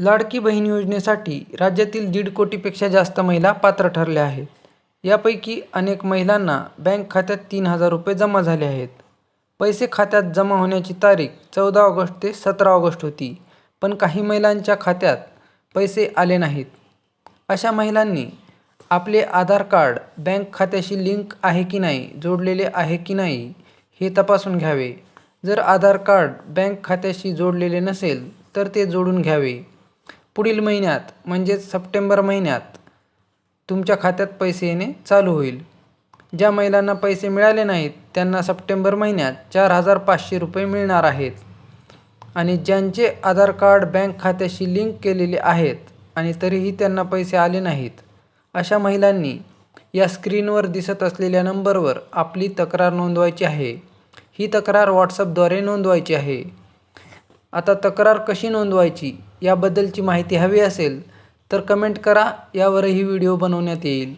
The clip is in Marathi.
लाडकी बहीण योजनेसाठी राज्यातील 1.5 कोटीपेक्षा जास्त महिला पात्र ठरल्या आहेत. यापैकी अनेक महिलांना बँक खात्यात 3,000 रुपये जमा झाले आहेत. पैसे खात्यात जमा होण्याची तारीख 14 ऑगस्ट ते 17 ऑगस्ट होती, पण काही महिलांच्या खात्यात पैसे आले नाहीत. अशा महिलांनी आपले आधार कार्ड बँक खात्याशी लिंक आहे की नाही, जोडलेले आहे की नाही हे तपासून घ्यावे. जर आधार कार्ड बँक खात्याशी जोडलेले नसेल तर ते जोडून घ्यावे. पुढील महिन्यात म्हणजेच सप्टेंबर महिन्यात तुमच्या खात्यात पैसे येणे चालू होईल. ज्या महिलांना पैसे मिळाले नाहीत त्यांना सप्टेंबर महिन्यात 4,500 रुपये मिळणार आहेत. आणि ज्यांचे आधार कार्ड बँक खात्याशी लिंक केलेले आहेत आणि तरीही त्यांना पैसे आले नाहीत, अशा महिलांनी या स्क्रीनवर दिसत असलेल्या नंबरवर आपली तक्रार नोंदवायची आहे. ही तक्रार व्हॉट्सअपद्वारे नोंदवायची आहे. आता तक्रार कशी नोंदवायची याबद्दलची माहिती हवी असेल तर कमेंट करा, यावरही व्हिडिओ बनवण्यात येईल.